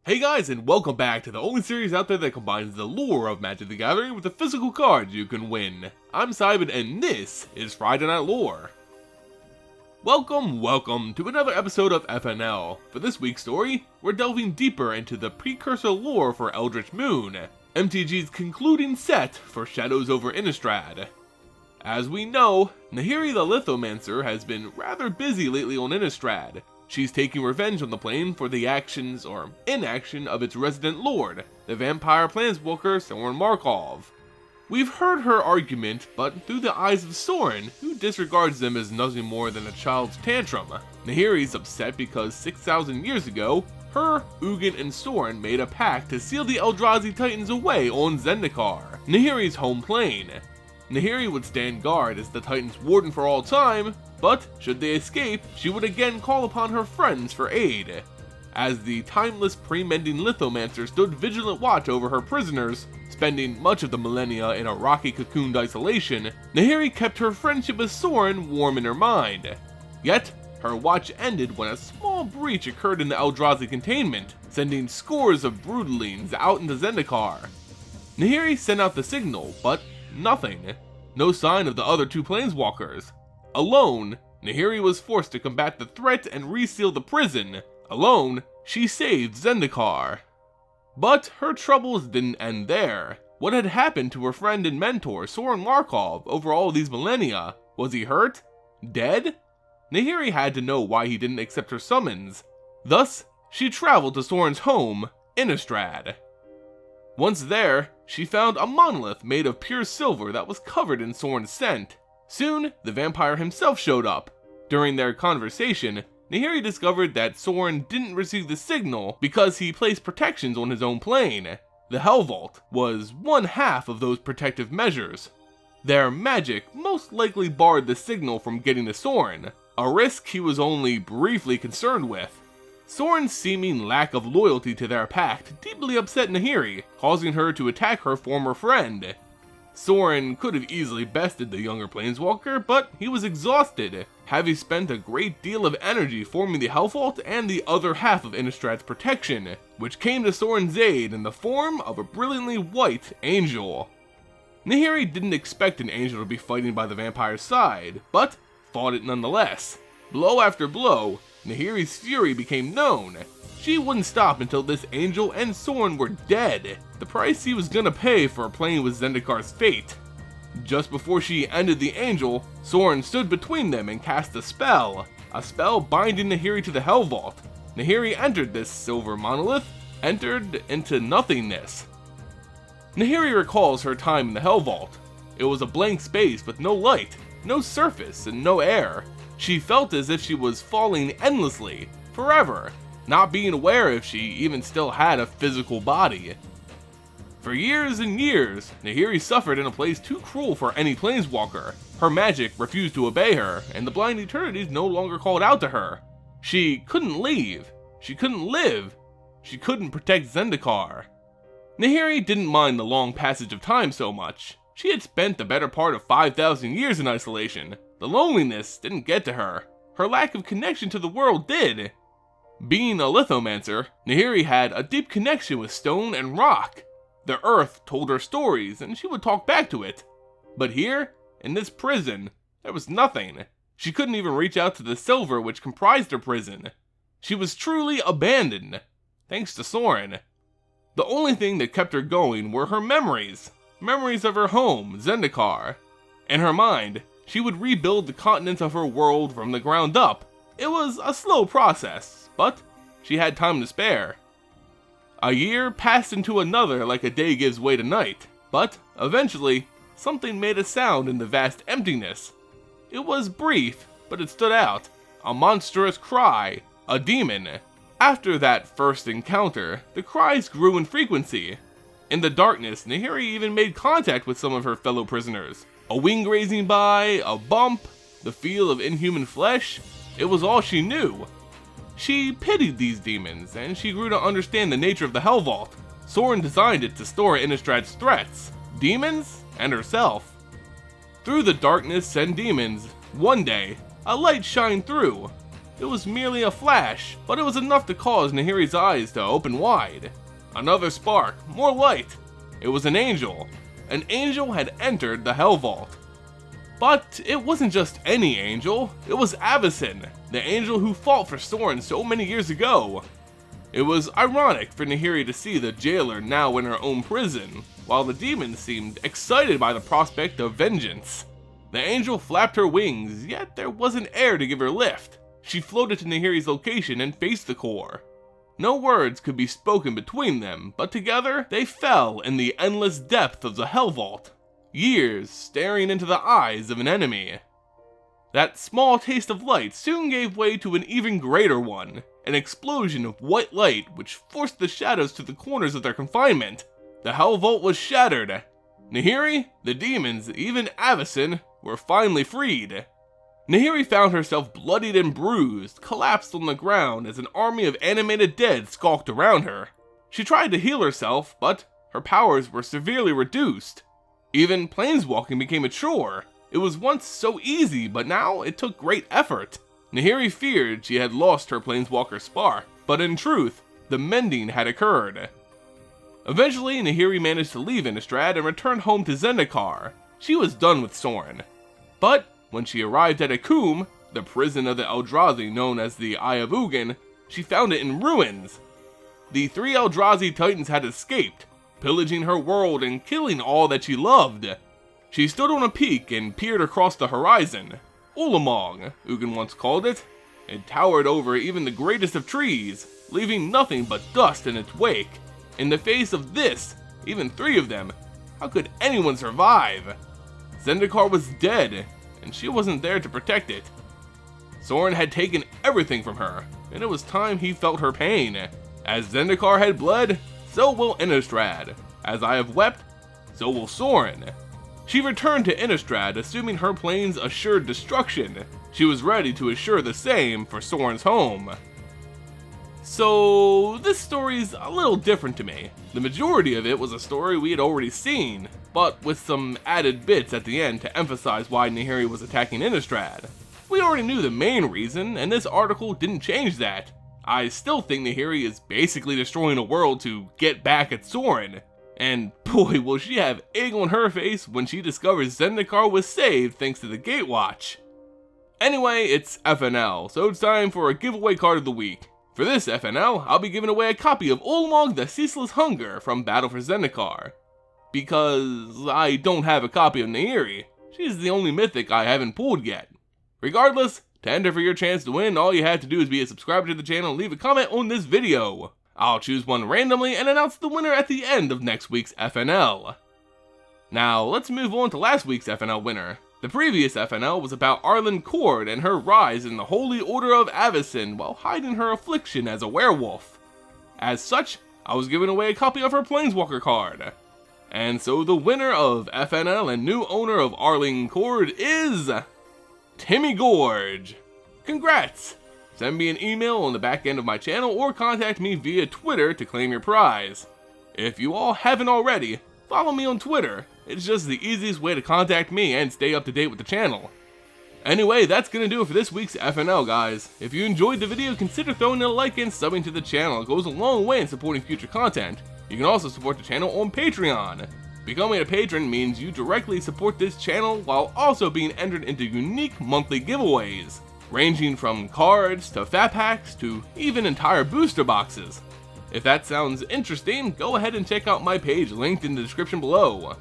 Hey guys, and welcome back to the only series out there that combines the lore of Magic the Gathering with the physical cards you can win. I'm Simon, and this is Friday Night Lore. Welcome to another episode of FNL. For this week's story, we're delving deeper into the precursor lore for Eldritch Moon, MTG's concluding set for Shadows over Innistrad. As we know, Nahiri the Lithomancer has been rather busy lately on Innistrad. She's taking revenge on the plane for the actions or inaction of its resident lord, the vampire Planeswalker Sorin Markov. We've heard her argument, but through the eyes of Sorin, who disregards them as nothing more than a child's tantrum. Nahiri's upset because 6,000 years ago, her, Ugin, and Sorin made a pact to seal the Eldrazi Titans away on Zendikar, Nahiri's home plane. Nahiri would stand guard as the Titans' warden for all time, but should they escape, she would again call upon her friends for aid. As the timeless pre-mending Lithomancer stood vigilant watch over her prisoners, spending much of the millennia in a rocky cocooned isolation, Nahiri kept her friendship with Sorin warm in her mind. Yet, her watch ended when a small breach occurred in the Eldrazi containment, sending scores of broodlings out into Zendikar. Nahiri sent out the signal, but nothing. No sign of the other two Planeswalkers. Alone, Nahiri was forced to combat the threat and reseal the prison. Alone, she saved Zendikar. But her troubles didn't end there. What had happened to her friend and mentor, Sorin Markov, over all these millennia? Was he hurt? Dead? Nahiri had to know why he didn't accept her summons. Thus, she traveled to Sorin's home, Innistrad. Once there, she found a monolith made of pure silver that was covered in Sorin's scent. Soon, the vampire himself showed up. During their conversation, Nahiri discovered that Sorin didn't receive the signal because he placed protections on his own plane. The Helvault was one half of those protective measures. Their magic most likely barred the signal from getting to Sorin, a risk he was only briefly concerned with. Sorin's seeming lack of loyalty to their pact deeply upset Nahiri, causing her to attack her former friend. Sorin could have easily bested the younger Planeswalker, but he was exhausted, having spent a great deal of energy forming the Helvault and the other half of Innistrad's protection, which came to Sorin's aid in the form of a brilliantly white angel. Nahiri didn't expect an angel to be fighting by the vampire's side, but fought it nonetheless. Blow after blow, Nahiri's fury became known. She wouldn't stop until this angel and Sorin were dead, the price he was gonna pay for playing with Zendikar's fate. Just before she ended the angel, Sorin stood between them and cast a spell binding Nahiri to the Helvault. Nahiri entered this silver monolith, entered into nothingness. Nahiri recalls her time in the Helvault. It was a blank space with no light, no surface, and no air. She felt as if she was falling endlessly, forever, not being aware if she even still had a physical body. For years and years, Nahiri suffered in a place too cruel for any Planeswalker. Her magic refused to obey her, and the Blind Eternities no longer called out to her. She couldn't leave, she couldn't live, she couldn't protect Zendikar. Nahiri didn't mind the long passage of time so much. She had spent the better part of 5,000 years in isolation. The loneliness didn't get to her. Her lack of connection to the world did. Being a Lithomancer, Nahiri had a deep connection with stone and rock. The earth told her stories, and she would talk back to it. But here, in this prison, there was nothing. She couldn't even reach out to the silver which comprised her prison. She was truly abandoned, thanks to Sorin. The only thing that kept her going were her memories. Memories of her home, Zendikar. In her mind, she would rebuild the continents of her world from the ground up. It was a slow process, but she had time to spare. A year passed into another like a day gives way to night, but eventually, something made a sound in the vast emptiness. It was brief, but it stood out. A monstrous cry, a demon. After that first encounter, the cries grew in frequency. In the darkness, Nahiri even made contact with some of her fellow prisoners. A wing grazing by, a bump, the feel of inhuman flesh. It was all she knew. She pitied these demons, and she grew to understand the nature of the Helvault. Sorin designed it to store Innistrad's threats, demons, and herself. Through the darkness and demons, one day, a light shined through. It was merely a flash, but it was enough to cause Nahiri's eyes to open wide. Another spark, more light. It was an angel. An angel had entered the Helvault. But it wasn't just any angel, it was Avacyn, the angel who fought for Sorin so many years ago. It was ironic for Nahiri to see the jailer now in her own prison, while the demon seemed excited by the prospect of vengeance. The angel flapped her wings, yet there wasn't air to give her lift. She floated to Nahiri's location and faced the core. No words could be spoken between them, but together they fell in the endless depth of the Helvault. Years staring into the eyes of an enemy. That small taste of light soon gave way to an even greater one, an explosion of white light which forced the shadows to the corners of their confinement. The Helvault was shattered. Nahiri, the demons, even Avacyn, were finally freed. Nahiri found herself bloodied and bruised, collapsed on the ground as an army of animated dead skulked around her. She tried to heal herself, but her powers were severely reduced. Even planeswalking became a chore. It was once so easy, but now it took great effort. Nahiri feared she had lost her planeswalker spark, but in truth, the mending had occurred. Eventually, Nahiri managed to leave Innistrad and returned home to Zendikar. She was done with Sorin. But when she arrived at Akum, the prison of the Eldrazi known as the Eye of Ugin, she found it in ruins. The 3 Eldrazi Titans had escaped, pillaging her world and killing all that she loved. She stood on a peak and peered across the horizon. Ulamog, Ugin once called it. It towered over even the greatest of trees, leaving nothing but dust in its wake. In the face of this, even 3 of them, how could anyone survive? Zendikar was dead, and she wasn't there to protect it. Sorin had taken everything from her, and it was time he felt her pain. As Zendikar had bled, so will Innistrad. As I have wept, so will Sorin. She returned to Innistrad, assuming her plane's assured destruction. She was ready to assure the same for Sorin's home. So, this story's a little different to me. The majority of it was a story we had already seen, but with some added bits at the end to emphasize why Nahiri was attacking Innistrad. We already knew the main reason, and this article didn't change that. I still think Nahiri is basically destroying a world to get back at Sorin. And boy, will she have egg on her face when she discovers Zendikar was saved thanks to the Gatewatch. Anyway, it's FNL, so it's time for a giveaway card of the week. For this FNL, I'll be giving away a copy of Ulamog the Ceaseless Hunger from Battle for Zendikar. Because I don't have a copy of Nahiri. She's the only mythic I haven't pulled yet. Regardless, to enter for your chance to win, all you have to do is be a subscriber to the channel and leave a comment on this video. I'll choose one randomly and announce the winner at the end of next week's FNL. Now, let's move on to last week's FNL winner. The previous FNL was about Arlinn Kord and her rise in the Holy Order of Avacyn while hiding her affliction as a werewolf. As such, I was giving away a copy of her Planeswalker card. And so the winner of FNL and new owner of Arlinn Kord is Timmy Gorge. Congrats! Send me an email on the back end of my channel or contact me via Twitter to claim your prize. If you all haven't already, follow me on Twitter. It's just the easiest way to contact me and stay up to date with the channel. Anyway, that's gonna do it for this week's FNL, guys. If you enjoyed the video, consider throwing a like and subbing to the channel. It goes a long way in supporting future content. You can also support the channel on Patreon. Becoming a patron means you directly support this channel while also being entered into unique monthly giveaways, ranging from cards to fat packs to even entire booster boxes. If that sounds interesting, go ahead and check out my page linked in the description below.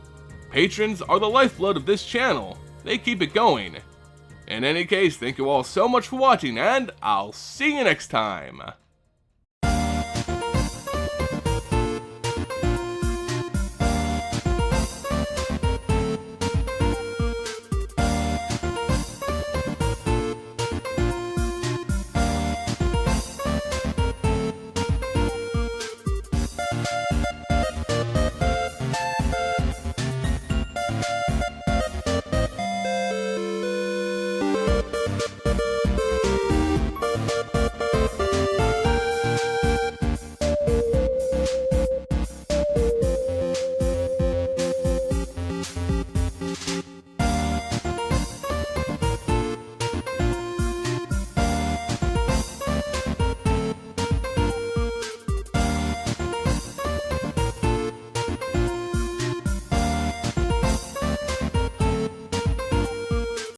Patrons are the lifeblood of this channel. They keep it going. In any case, thank you all so much for watching, and I'll see you next time.